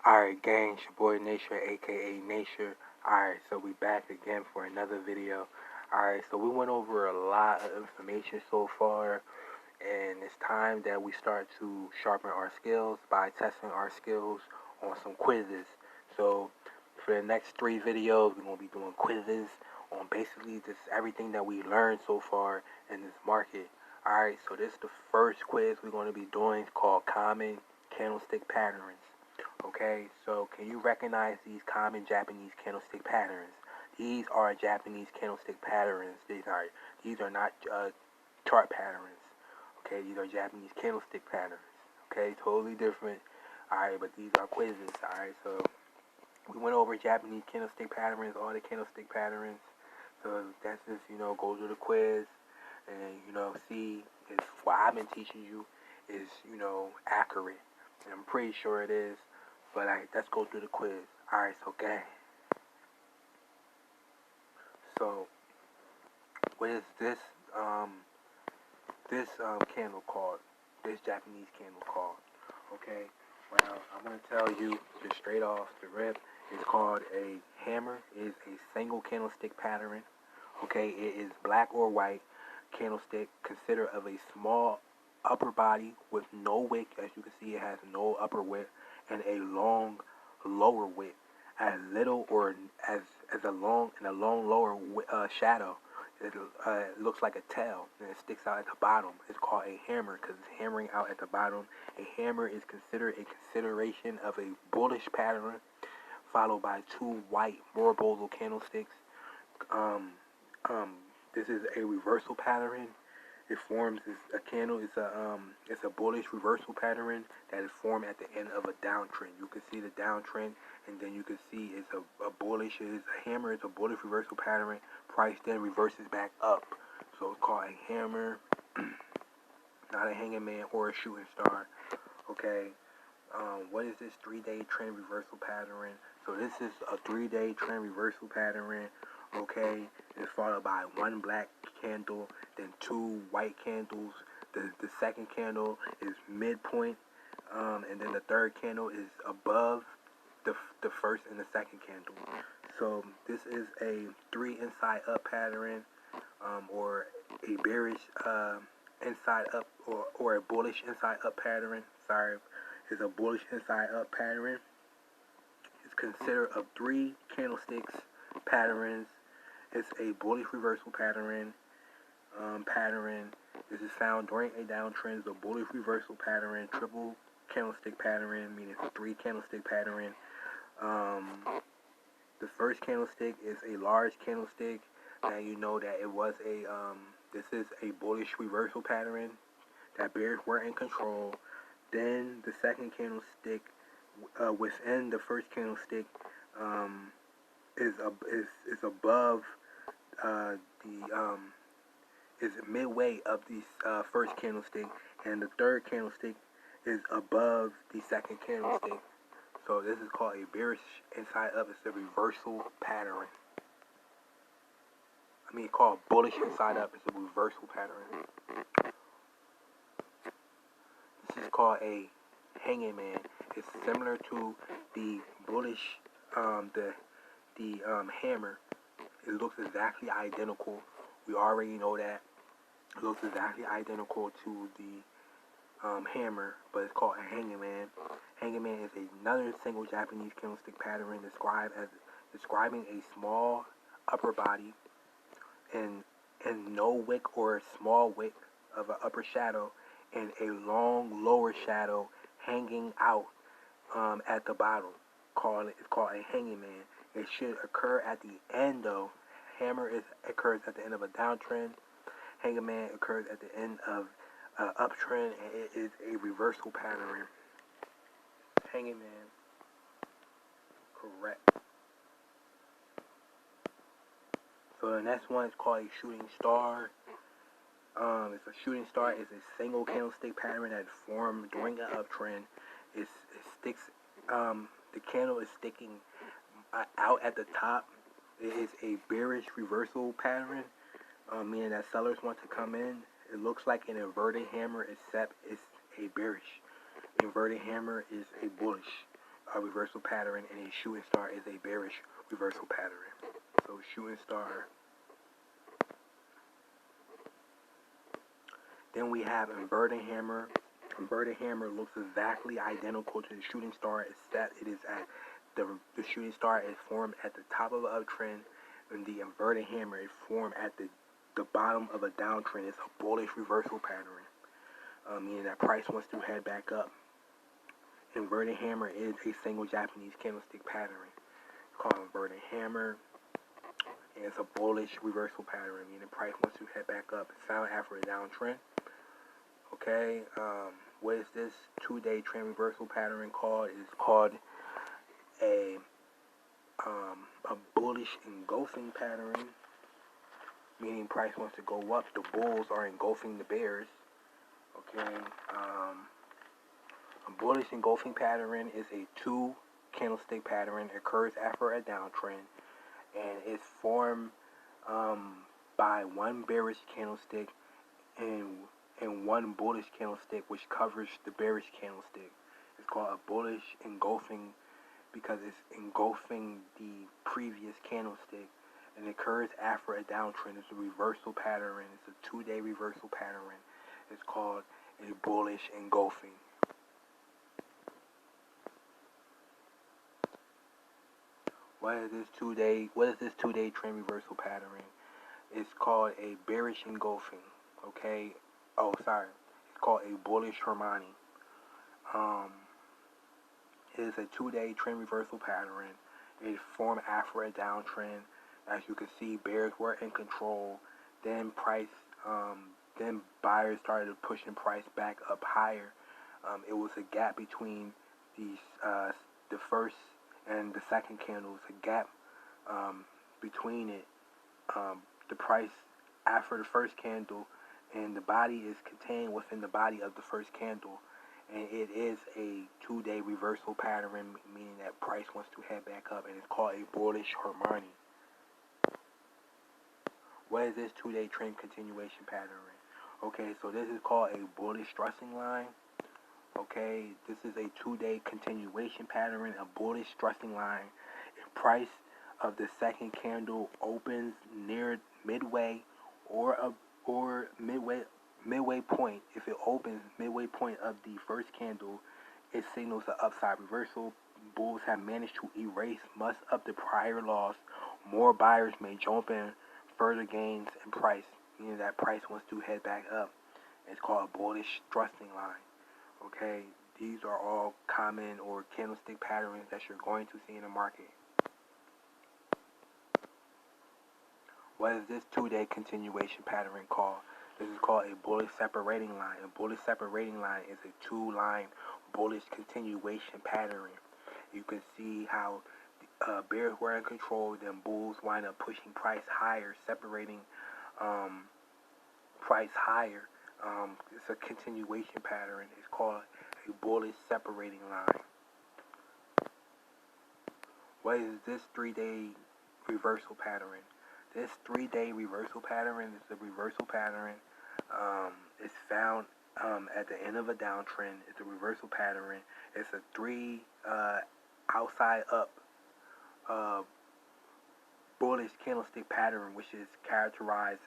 Alright gang, it's your boy Nature, aka Nature. Alright, so we back again for another video. Alright, so we went over a lot of information so far, and it's time that we start to sharpen our skills by testing our skills on some quizzes. So for the next 3 videos, we're going to be doing quizzes on basically just everything that we learned so far in this market. Alright, so this is the first quiz we're going to be doing. It's called Common Candlestick Patterns. Okay, so can you recognize these common Japanese candlestick patterns? These are Japanese candlestick patterns. These are not chart patterns. Okay, these are Japanese candlestick patterns. Okay, totally different. Alright, but these are quizzes. Alright, so we went over Japanese candlestick patterns, all the candlestick patterns. So that's just, go to the quiz and, see if what I've been teaching you is, accurate. And I'm pretty sure it is. But let's go through the quiz. Alright, so gang. So what is this candle called? This Japanese candle called? Okay. Well, I'm gonna tell you just straight off the rip. It's called a hammer. It is a single candlestick pattern. Okay, it is black or white candlestick, considered of a small upper body with no wick. As you can see, it has no upper wick and a long lower wick, as little or as a long lower shadow. It looks like a tail, and it sticks out at the bottom. It's called a hammer because it's hammering out at the bottom. A hammer is considered a consideration of a bullish pattern, followed by 2 white marble candlesticks. This is a reversal pattern. It forms a candle. It's a bullish reversal pattern that is formed at the end of a downtrend. You can see the downtrend, and then you can see it's a bullish. It is a hammer. It's a bullish reversal pattern. Price then reverses back up. So it's called a hammer, not a hanging man or a shooting star. Okay. What is this 3-day trend reversal pattern? So this is a 3-day trend reversal pattern. Okay, it's followed by 1 black candle, then 2 white candles. The second candle is midpoint, and then the third candle is above the first and the second candle. So this is a 3 inside up pattern, or a bearish inside up, or a bullish inside up pattern. Sorry, it's a bullish inside up pattern. It's considered of 3 candlesticks patterns. It's a bullish reversal pattern. This is found during a downtrend. The bullish reversal pattern, triple candlestick pattern, meaning it's a 3 candlestick pattern. The first candlestick is a large candlestick. Now you know that it was this is a bullish reversal pattern that bears were in control. Then the second candlestick within the first candlestick is above is midway up the first candlestick, and the third candlestick is above the second candlestick. So this is called a bearish inside up. It's a reversal pattern. I mean, called bullish inside up. It's a reversal pattern. This is called a hanging man. It's similar to the bullish, the hammer. It looks exactly identical. We already know that. It looks exactly identical to the hammer, but it's called a hanging man. Hanging man is another single Japanese candlestick pattern describing a small upper body and no wick or small wick of an upper shadow, and a long lower shadow hanging out at the bottom. It's called a hanging man. It should occur at the end of hammer. Occurs at the end of a downtrend. Hanging man occurs at the end of uptrend, and it is a reversal pattern. Hanging man, correct. So the next one is called a shooting star. It's a shooting star. It's a single candlestick pattern that is formed during an uptrend. It sticks. The candle is sticking out at the top. It is a bearish reversal pattern, meaning that sellers want to come in. It looks like an inverted hammer, except it's a bearish. Inverted hammer is a bullish reversal pattern, and a shooting star is a bearish reversal pattern. So shooting star. Then we have inverted hammer. Inverted hammer looks exactly identical to the shooting star, except it is at the shooting star is formed at the top of an uptrend, and the inverted hammer is formed at the bottom of a downtrend. It's a bullish reversal pattern, meaning that price wants to head back up. Inverted hammer is a single Japanese candlestick pattern. It's called inverted hammer, and it's a bullish reversal pattern, meaning price wants to head back up. It's found after a downtrend. Okay, what is this 2-day trend reversal pattern called? It's called a bullish engulfing pattern, meaning price wants to go up. The bulls are engulfing the bears. Okay, a bullish engulfing pattern is a 2 candlestick pattern. It occurs after a downtrend, and it's formed by one bearish candlestick and one bullish candlestick, which covers the bearish candlestick. It's called a bullish engulfing because it's engulfing the previous candlestick, and it occurs after a downtrend. It's a reversal pattern. It's a 2-day reversal pattern. It's called a bullish engulfing. What is this 2-day trend reversal pattern? It's called a bearish engulfing. Okay. Oh, sorry. It's called a bullish harmony. It is a 2-day trend reversal pattern. It formed after a downtrend. As you can see, bears were in control. Then then buyers started pushing price back up higher. It was a gap between the first and the second candle. It's a gap between it. The price after the first candle, and the body is contained within the body of the first candle, and it is a 2-day reversal pattern, meaning that price wants to head back up, and it's called a bullish harmony. What is this 2-day trend continuation pattern? Okay, so this is called a bullish stressing line. Okay, this is a 2-day continuation pattern, a bullish stressing line. If price of the second candle opens near midway or midway point, if it opens midway point of the first candle, it signals an upside reversal. Bulls have managed to erase much of the prior loss. More buyers may jump in further gains in price, meaning that price wants to head back up. It's called a bullish stressing line. Okay, these are all common or candlestick patterns that you're going to see in the market. What is this 2-day continuation pattern called? This is called a bullish separating line. A bullish separating line is a 2-line bullish continuation pattern. You can see how bears were in control, then bulls wind up pushing price higher, separating price higher. It's a continuation pattern. It's called a bullish separating line. What is this 3-day reversal pattern? This 3-day reversal pattern is a reversal pattern. It's found at the end of a downtrend. It's a reversal pattern. It's a 3 outside up bullish candlestick pattern, which is characterized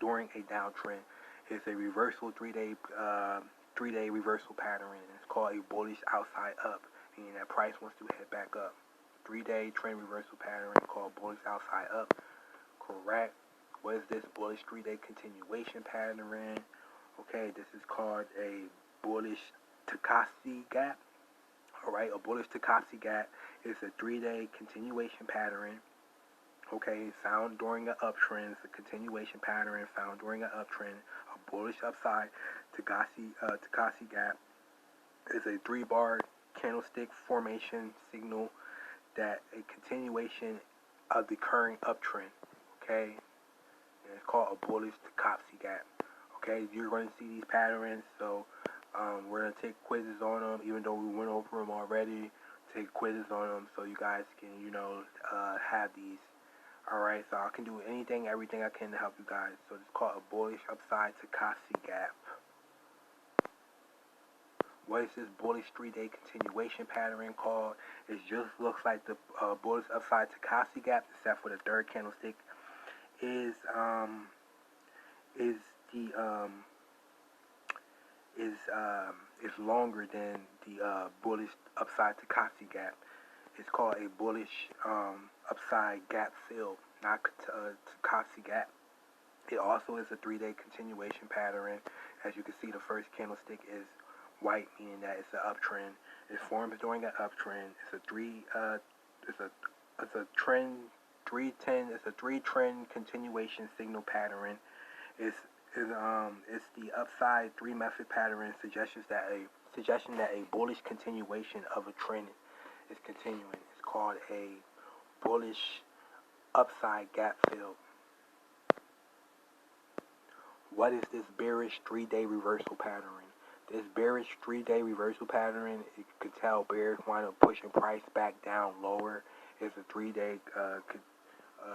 during a downtrend. It's a reversal 3-day reversal pattern. It's called a bullish outside up, meaning that price wants to head back up. 3-day trend reversal pattern called bullish outside up. Correct. What is this bullish 3-day continuation pattern? Okay, this is called a bullish Takasi gap. Alright, a bullish Takasi gap is a 3-day continuation pattern. Okay, found during an uptrend. It's a continuation pattern found during an uptrend. A bullish upside Takasi gap is a 3-bar candlestick formation signal that a continuation of the current uptrend. Okay, and it's called a bullish Takasi gap. Okay, you're going to see these patterns, so we're going to take quizzes on them, even though we went over them already. Take quizzes on them so you guys can, have these. Alright, so I can do everything I can to help you guys. So it's called a bullish upside Takasi gap. What is this bullish 3-day continuation pattern called? It just looks like the bullish upside Takashi gap, except for the third candlestick is longer than the bullish upside Takashi gap. It's called a bullish upside gap fill, not Takashi gap. It also is a 3-day continuation pattern. As you can see, the first candlestick is white, meaning that it's an uptrend. It forms during an uptrend. It's a three trend continuation signal pattern. It's the upside 3 method pattern suggestion that a bullish continuation of a trend is continuing. It's called a bullish upside gap fill. What is this bearish 3-day reversal pattern? This bearish 3-day reversal pattern, you can tell bears wind up pushing price back down lower. It's a 3-day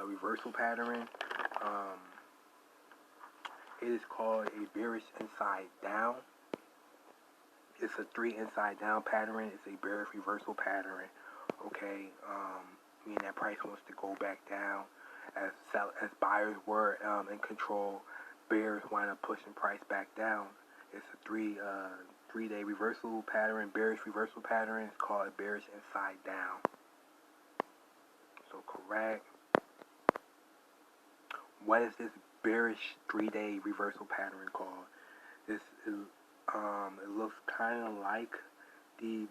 reversal pattern. It is called a bearish inside down. It's a 3 inside down pattern. It's a bearish reversal pattern. Okay, meaning that price wants to go back down. As buyers were in control, bears wind up pushing price back down. It's a 3-day reversal pattern, bearish reversal pattern. It's called a bearish inside down. So correct. What is this bearish 3-day reversal pattern called? This is, it looks kind of like the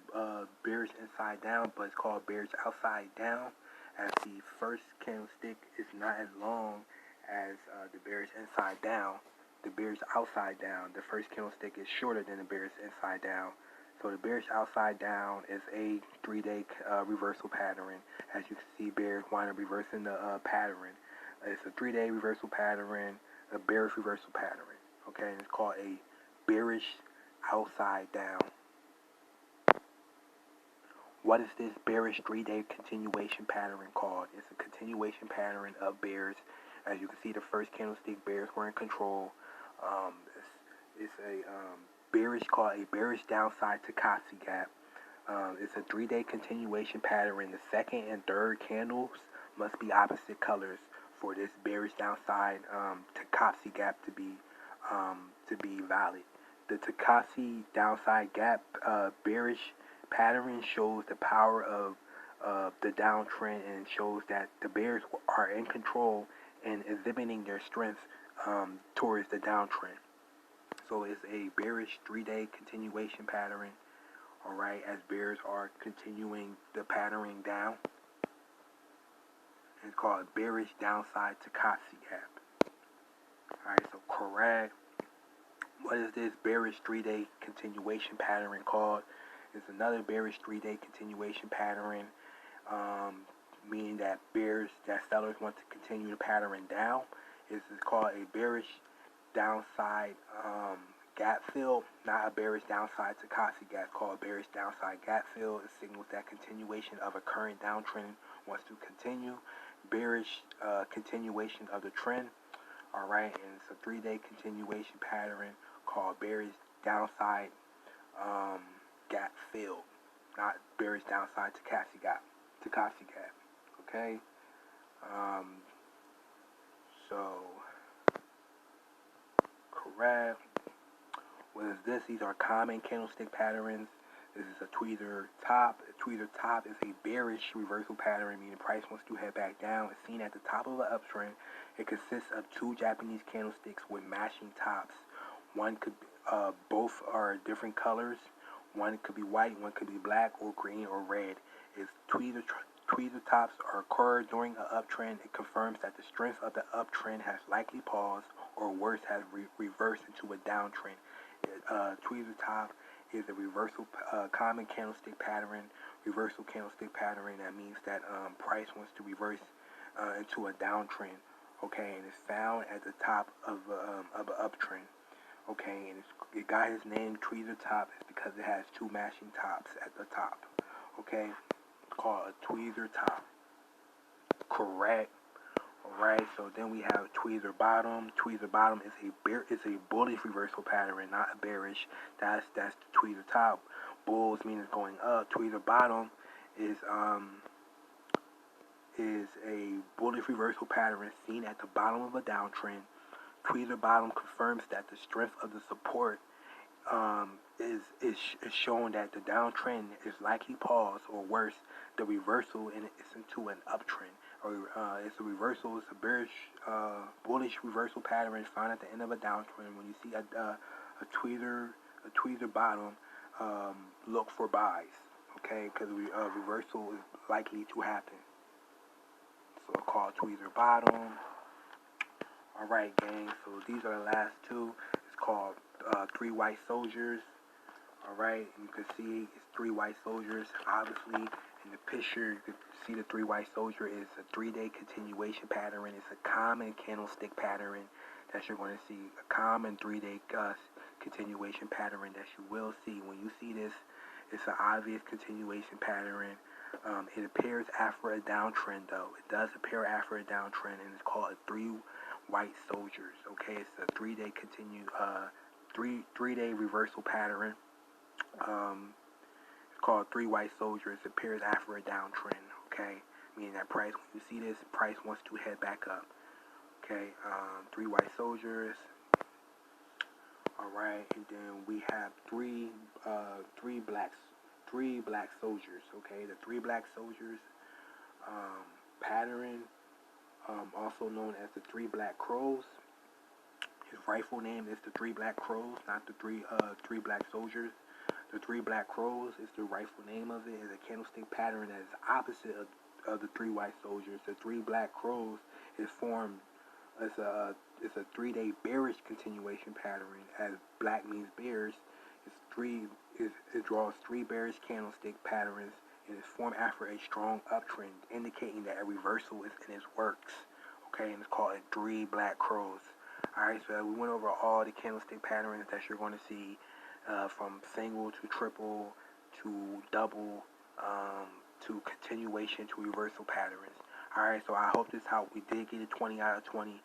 bearish inside down, but it's called bearish outside down, as the first candlestick is not as long as the bearish inside down. The bearish outside down, the first candlestick is shorter than the bearish inside down. So the bearish outside down is a 3-day reversal pattern. As you can see, bears wind up reversing the pattern. It's a 3-day reversal pattern, a bearish reversal pattern. Okay, and it's called a bearish outside down. What is this bearish 3-day continuation pattern called? It's a continuation pattern of bears. As you can see, the first candlestick, bears were in control. It's a bearish, called a bearish downside Takashi gap. It's a 3-day continuation pattern. The second and third candles must be opposite colors for this bearish downside Takashi gap to be valid. The Takashi downside gap bearish pattern shows the power of the downtrend and shows that the bears are in control and exhibiting their strength towards the downtrend. So it's a bearish 3-day continuation pattern, alright, as bears are continuing the patterning down. It's called bearish downside Takashi gap. Alright, so correct. What is this bearish 3-day continuation pattern called? It's another bearish 3-day continuation pattern, meaning that sellers want to continue the pattern down. This is called a bearish downside gap fill, not a bearish downside Takashi gap. Called a bearish downside gap fill. It signals that continuation of a current downtrend wants to continue. Bearish continuation of the trend. Alright, and it's a 3-day continuation pattern called bearish downside gap fill, not bearish downside Takashi gap. Okay. So correct. What is this? These are common candlestick patterns. This is a tweezer top. A tweezer top is a bearish reversal pattern, meaning price wants to head back down. It's seen at the top of the uptrend. It consists of 2 Japanese candlesticks with matching tops. One could both are different colors. One could be white, one could be black or green or red. If tweezer tops are occurred during an uptrend, it confirms that the strength of the uptrend has likely paused, or worse, has reversed into a downtrend. Tweezer top is a reversal, common candlestick pattern, reversal candlestick pattern. That means that price wants to reverse into a downtrend. Okay, and it's found at the top of an uptrend. Okay, and it got his name Tweezer top is because it has 2 matching tops at the top. Okay, it's called a tweezer top. Correct. Alright, so then we have Tweezer Bottom. Tweezer Bottom is a bullish reversal pattern, not a bearish. That's the Tweezer top. Bulls mean it's going up. Tweezer Bottom is a bullish reversal pattern seen at the bottom of a downtrend. Tweezer Bottom confirms that the strength of the support is showing that the downtrend is likely paused, or worse, the reversal is into an uptrend. Or it's a reversal. It's a bearish, bullish reversal pattern found at the end of a downtrend. When you see a tweezer bottom, look for buys. Okay, because reversal is likely to happen. So called Tweezer Bottom. All right, gang. So these are the last two. It's called 3 white soldiers. All right, you can see it's 3 white soldiers. Obviously, in the picture, you can see the 3 white soldier is a 3-day continuation pattern. It's a common candlestick pattern that you're going to see. A common 3-day continuation pattern that you will see. When you see this, it's an obvious continuation pattern. It appears after a downtrend, though. It does appear after a downtrend, and it's called 3 white soldiers. Okay, it's a 3-day three-day reversal pattern. It's called 3 white soldiers. It appears after a downtrend. Okay, meaning that price, when you see this, price wants to head back up. Okay, 3 white soldiers. All right, and then we have three black soldiers. Okay, the 3 black soldiers pattern, also known as the 3 black crows. His rightful name is the 3 black crows, not the three black soldiers. The 3 black crows is the rightful name of it. It's a candlestick pattern that is opposite of the 3 white soldiers. The 3 black crows is formed as it's a 3-day bearish continuation pattern. As black means bears, it draws 3 bearish candlestick patterns. It is formed after a strong uptrend, indicating that a reversal is in its works. Okay, and it's called 3 black crows. Alright, so we went over all the candlestick patterns that you're going to see, from single to triple to double, to continuation to reversal patterns. Alright, so I hope this helped. We did get a 20 out of 20.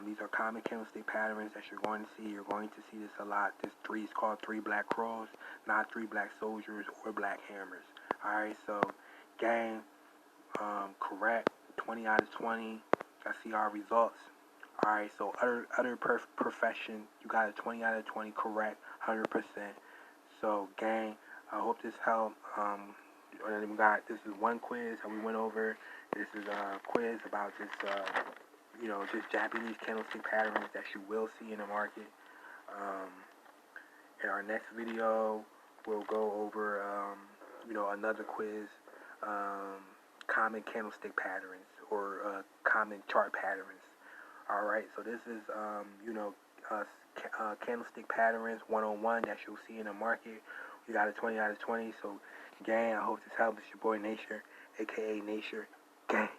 These are common candlestick patterns that you're going to see. You're going to see this a lot. This 3 is called 3 black crows, not 3 black soldiers or black hammers. Alright, so gang, correct, 20 out of 20. I see our results. Alright, so other profession, you got a 20 out of 20 correct, 100%. So gang, I hope this helped. This is one quiz that we went over. This is a quiz about just Japanese candlestick patterns that you will see in the market. In our next video, we'll go over another quiz, common candlestick patterns or common chart patterns. All right, so this is candlestick patterns 101 that you'll see in the market. We got a 20 out of 20. So gang, I hope this helps. It's your boy Nature, aka Nature. Gang.